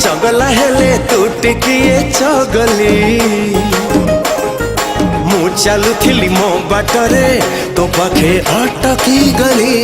चगला हेले तू टिकिए चगली मु चलुथिली मो बाटरे तो पाखे अटकी गली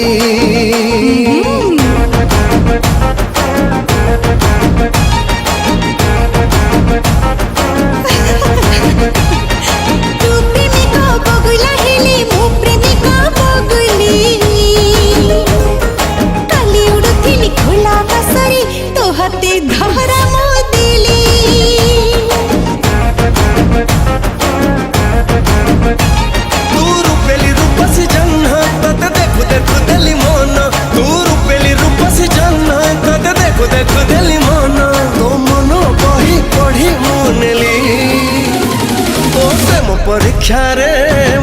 परीक्षा रे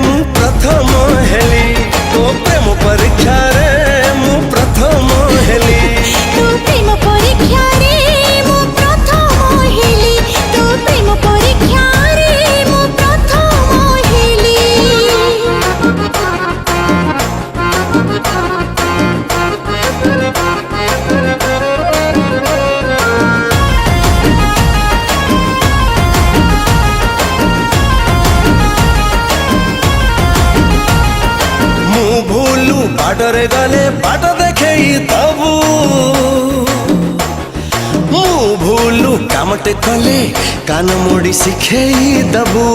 मु प्रथम हेली तो प्रेम परीक्षा रे मु प्रथम हेली तो प्रेम परीक्षा रे मु प्रथम हेली तो प्रेम परीक्षा रे मु प्रथम हेली बाटरे गले बाट देखे दबू मु भूलू कामटे कले कान मोड़ी शिखे दबू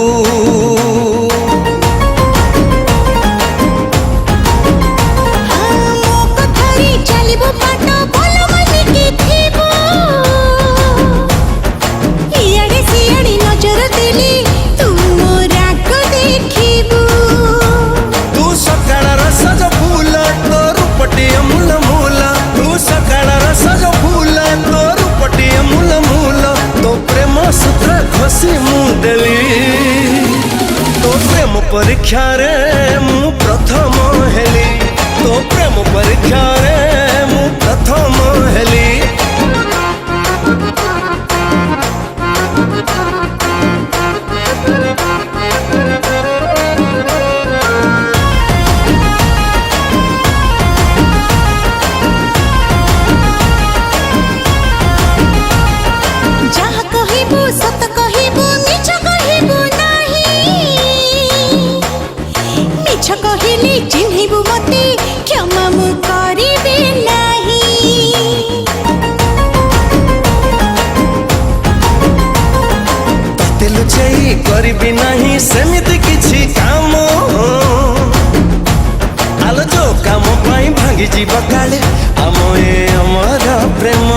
तो प्रेम परीक्षा रे मु प्रथम हेली तो प्रेम परीक्षा रे मु प्रथम हेली चिन्हिबु मते क्षमा मु करिबे नाही तते लुचेई करिबे नाही सेमिति किछि काम आलो जो काम पाई भांगी जीव काले आम ए अमर प्रेम